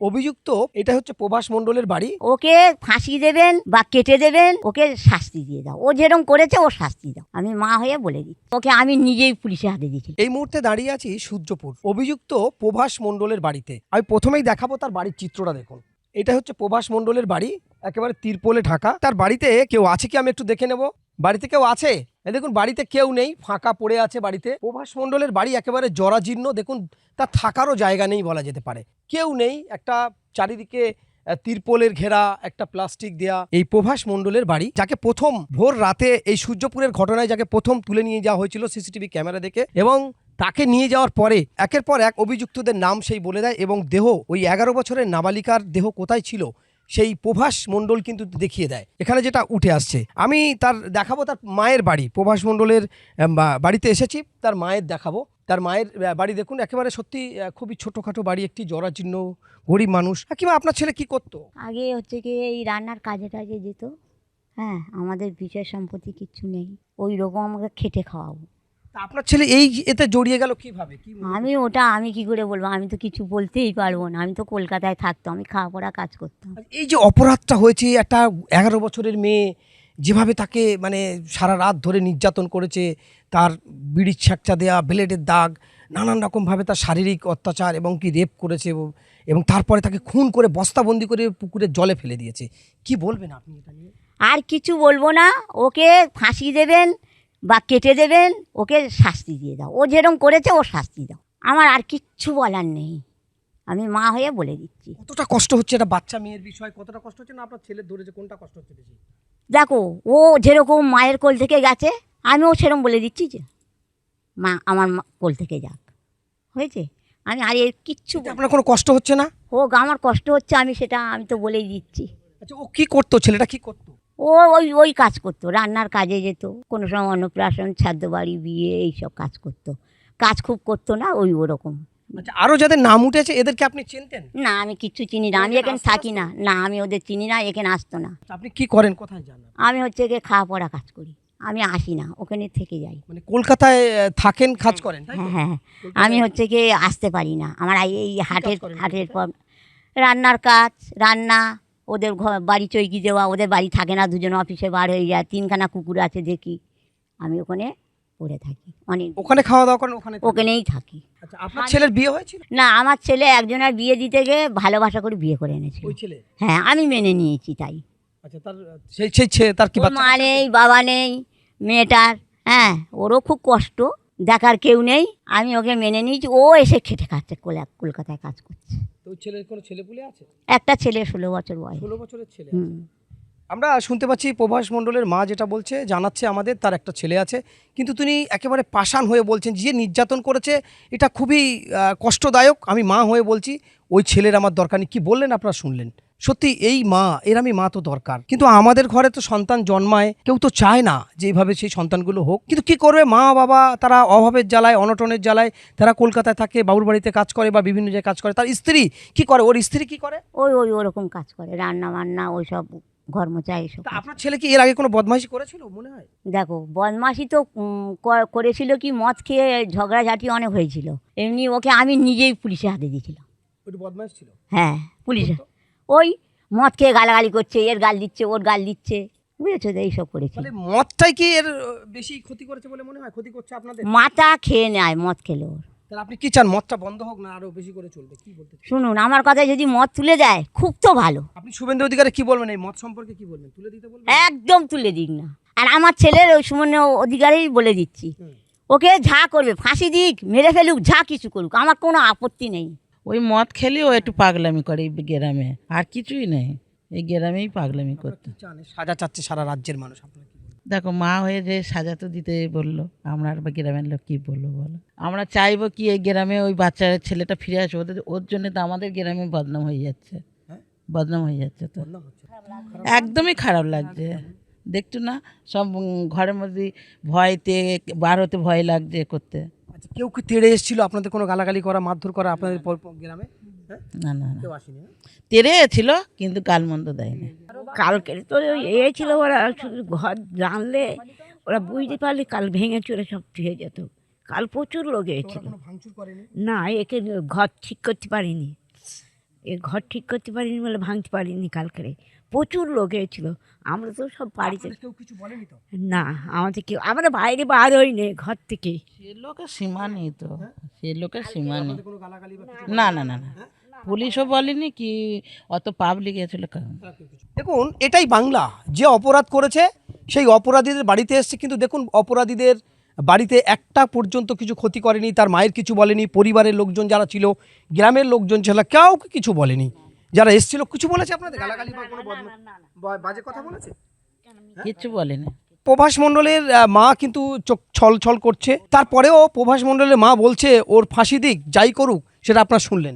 অভিযুক্ত এটা হচ্ছে প্রভাস মণ্ডলের বাড়ি। ওকে ফাঁসি দেবেন বা কেটে দেবেন, ওকে শাস্তি দিয়ে দাও। ও যেরকম করেছে ও শাস্তি দাও। আমি মা হয়ে বলে দিই, ওকে আমি নিজেই পুলিশের হাতে দিয়েছি। এই মুহূর্তে দাঁড়িয়ে আছি সূর্যপুর অভিযুক্ত প্রভাস মণ্ডলের বাড়িতে। আমি প্রথমেই দেখাবো তার বাড়ির চিত্রটা। দেখুন, এটা হচ্ছে প্রভাস মণ্ডলের বাড়ি, একেবারে তিরপলে ঢাকা। তার বাড়িতে কেউ আছে কি আমি একটু দেখে নেব। বাড়িতে কেউ আছে? দেখুন, বাড়িতে কেউ নেই, ফাঁকা পড়ে আছে বাড়িতে। প্রভাস মণ্ডলের বাড়ি একেবারে জরাজীর্ণ। দেখুন, তার থাকারও জায়গা নেই বলা যেতে পারে, কেউ নেই। একটা চারিদিকে তিরপলের ঘেরা, একটা প্লাস্টিক দেয়া এই প্রভাস মণ্ডলের বাড়ি, যাকে প্রথম ভোর রাতে এই সূর্যপুরের ঘটনায় যাকে প্রথম তুলে নিয়ে যাওয়া হয়েছিল সিসিটিভি ক্যামেরা দেখে, এবং তাকে নিয়ে যাওয়ার পরে একের পর এক অভিযুক্তদের নাম সেই বলে দেয়, এবং দেহ, ওই 11 বছরের নাবালিকার দেহ কোথায় ছিল সেই প্রভাস মণ্ডল কিন্তু দেখিয়ে দেয়। এখানে যেটা উঠে আসছে, আমি তার দেখাবো তার মায়ের বাড়ি। প্রভাস মণ্ডলের বাড়িতে এসেছি, তার মায়ের দেখাবো। তার মায়ের বাড়ি দেখুন, একেবারে সত্যি খুবই ছোটোখাটো বাড়ি, একটি জরাজীর্ণ, গরিব মানুষ। কিংবা আপনার ছেলে কি করতো? আগে হচ্ছে কি এই রান্নার কাজে টাজে যেত। হ্যাঁ, আমাদের বিষয় সম্পত্তি কিচ্ছু নেই, ওই রকম আমাকে খেটে খাওয়াবো। আপনার ছেলে এই এতে জড়িয়ে গেল কিভাবে? আমি কি করে বলবো? আমি তো কিছু বলতেই পারবো না। আমি তো কলকাতায় থাকতাম, আমি খাওয়া পড়া কাজ করতাম। এই যে অপরাধটা হয়েছে, একটা 11 বছরের মেয়ে যেভাবে তাকে মানে সারা রাত ধরে নির্যাতন করেছে, তার বিড়ির ছ্যাঁকচা দেওয়া, ব্লেডের দাগ, নানান রকমভাবে তার শারীরিক অত্যাচার এবং কি রেপ করেছে, এবং তারপরে তাকে খুন করে বস্তাবন্দি করে পুকুরের জলে ফেলে দিয়েছে। কি বলবেন আপনি এটা নিয়ে? আর কিছু বলবো না। ওকে ফাঁসি দেবেন বা কেটে দেবেন, ওকে শাস্তি দিয়ে দাও। ও যেরকম করেছে ও শাস্তি দাও। আমার আর কিচ্ছু বলার নেই, আমি মা হয়ে বলে দিচ্ছি। কতটা কষ্ট হচ্ছে এটা বাচ্চা মেয়ের বিষয়? কতটা কষ্ট হচ্ছে? না আপনার ছেলের ধরেছে, কোনটা কষ্ট হচ্ছে বেশি? দেখো, ও যেরকম মায়ের কোল থেকে গেছে, আমিও সেরকম বলে দিচ্ছি যে মা আমার কোল থেকে যাক, হয়েছে। আমি আর এর কিচ্ছু আপনার কোনো কষ্ট হচ্ছে না? হোক, আমার কষ্ট হচ্ছে, আমি তো বলেই দিচ্ছি। আচ্ছা, ও কি করতো? ছেলেটা কি করতো? ও ওই কাজ করতো, রান্নার কাজে যেত, কোনো সময় অন্নপ্রাশন, শ্রাদ্ধ বাড়ি, বিয়ে, এইসব কাজ করতো। কাজ খুব করতো না, ওরকম। আচ্ছা, আরও যাদের নাম উঠেছে এদেরকে আপনি চিনতেন? না, আমি কিচ্ছু চিনি না। আমি এখানে থাকি না। না, আমি ওদের চিনি না, এখানে আসতো না। আপনি কি করেন, কোথায় যান? আমি হচ্ছে গিয়ে খাওয়া পড়া কাজ করি, আমি আসি না, ওখানে থেকে যাই। মানে কলকাতায় থাকেন, কাজ করেন? হ্যাঁ হ্যাঁ, আমি হচ্ছে গিয়ে আসতে পারি না। আমার এই হাটের পর রান্নার কাজ, রান্না, ওদের বাড়ি চৈকি দেওয়া। ওদের বাড়ি থাকে না, দুজন অফিসে বার হয়ে যায়। 3খানা কুকুর আছে দেখি, আমি ওখানে পড়ে থাকি। ওখানে খাওয়া দাওয়া করেন? ওখানেই থাকি। আচ্ছা, আপনার ছেলের বিয়ে হয়েছিল? না, আমার ছেলে একজনের বিয়ে দিতে গিয়ে ভালোবাসা করে বিয়ে করে এনেছিল। ওই ছেলে? হ্যাঁ, আমি মেনে নিয়েছি তাই। আচ্ছা, তার কি মা নেই, বাবা নেই মেয়েটার। হ্যাঁ, ওরও খুব কষ্ট, দেখার কেউ নেই। আমি ওকে মেনে নিয়েছি। ও এসে খেটে খাচ্ছে, কলকাতায় কাজ করছে। তো ছেলের কোনো ছেলেপুলে আছে? একটা ছেলে, 16 বছর বয়স। 16 বছরের ছেলে? আমরা শুনতে পাচ্ছি প্রভাস মণ্ডলের মা যেটা বলছে, জানাচ্ছে আমাদের, তার একটা ছেলে আছে, কিন্তু তিনি একেবারে পাষাণ হয়ে বলছেন যে নির্যাতন করেছে এটা খুবই কষ্টদায়ক। আমি মা হয়ে বলছি ওই ছেলের আমার দরকার নেই। কী বললেন আপনারা শুনলেন? সত্যি এই মা, আমি মা তো দরকার, কিন্তু আমাদের ঘরে তো সন্তান জন্মায়, কেউ তো চায় না যে এইভাবে সেই সন্তানগুলো হোক। কিন্তু কি করবে, মা বাবা তারা অভাবের জ্বালায়, অনটনের জ্বালায় তারা কলকাতায় থাকে, বাবুর বাড়িতে কাজ করে বা বিভিন্ন জায়গায় কাজ করে। তার স্ত্রী কি করে? ওর স্ত্রী কি করে? ওরকম কাজ করে, রান্না বান্না, ওইসব ঘর মোছা, এইসব। আপনার ছেলে কি এর আগে কোনো বদমাইশি করেছিল মনে হয়? দেখো, বদমাশি তো করেছিল কি, মদ খেয়ে ঝগড়াঝাটি অনেক হয়েছিল। এমনি ওকে আমি নিজেই পুলিশের হাতে দিয়েছিলাম। ওটা বদমাইশ ছিল? হ্যাঁ, পুলিশে ওই মদ খেয়ে গালাগালি করছে, এর গাল দিচ্ছে, ওর গাল দিচ্ছে, বুঝেছো তো, এইসব করেছে। মদটাই কি এর বেশি ক্ষতি করেছে বলে মনে হয়? ক্ষতি করছে আপনাদের? মাথা খেয়ে নেয় মদ খেলে ওর। তাহলে আপনি কি চান, মদটা বন্ধ হোক না আরো বেশি করে চলবে? কি বলতে শুনুন, আমার কথায় যদি মদ তুলে দেয় খুব তো ভালো। আপনি শুভেন্দু অধিকারী কি বলবেন এই মদ সম্পর্কে? কি বলবেন? তুলে দিতে বলবেন? একদম তুলে দিক না। আর আমার ছেলের ওই শুভেন্দু অধিকারী বলে দিচ্ছি, ওকে যা করবে, ফাঁসি দিক, মেরে ফেলুক, যা কিছু করুক, আমার কোনো আপত্তি নেই। ওই মদ খেলে ও একটু পাগলামি করে এই গ্রামে, আর কিছুই নেই, এই গ্রামেই পাগলামি করতে। সাজা চাচ্ছে সারা রাজ্যের মানুষ, আপনার কি? দেখো, মা হয়ে যে সাজা তো দিতে বললো, আমরা আর গ্রামের লোক কী বলবো বলো? আমরা চাইবো কি এই গ্রামে ওই বাচ্চার ছেলেটা ফিরে আসে? ওর জন্য তো আমাদের গ্রামে বদনাম হয়ে যাচ্ছে, বদনাম হয়ে যাচ্ছে তো। একদমই খারাপ লাগছে, দেখছো না? সব ঘরের মধ্যে ভয়তে বার হতে ভয় লাগছে করতে। আচ্ছা, কেউ কি তেড়ে এসেছিল আপনাদের, কোনো গালাগালি করা, মারধর করা আপনাদের গ্রামে? না না না, তেড়ে ছিল কিন্তু গালমন্দ দেয়নি। কালকে তো এই ছিল, ওরা শুধু ঘর জানলে ওরা বুঝতে পারলে কাল ভেঙে চুরে সব ধুয়ে যেত। কাল প্রচুর লোক এসেছিল। না, একে ঘর ঠিক করতে পারিনি, এ ঘর ঠিক করতে পারিনি বলে ভাঙতে পারিনি কালকে। প্রচুর লোক এসেছিল, আমরা তো সব বাড়িতে। কেউ কিছু বলেনি তো? না, আমাদের কেউ, আমরা বাইরে বার হইনি ঘর থেকে। সে লোকের সীমা নেই তো, সে লোকের সীমা নেই। কোনো গালাগালি বা কিছু? না না না না, পুলিশও বলেনি কি, অত পাবলিক এসেছিল কারণ। দেখুন, এটাই বাংলা। যে অপরাধ করেছে সেই অপরাধীদের বাড়িতে এসছে, কিন্তু দেখুন অপরাধীদের বাড়িতে একটা পর্যন্ত কিছু ক্ষতি করেনি, তার মায়ের কিছু বলেনি, পরিবারের লোকজন যারা ছিল, গ্রামের লোকজন ছিল, কাউকে কিছু বলেনি। যারা এসেছিল কিছু বলেছে আপনাদের গালাগালি বা কোনো বাজে কথা বলেছে? কিচ্ছু বলেনি। প্রভাস মণ্ডলের মা কিন্তু চোখ ছল ছল করছে, তারপরেও প্রভাস মণ্ডলের মা বলছে ওর ফাঁসি দিক, যাই করুক, সেটা আপনারা শুনলেন।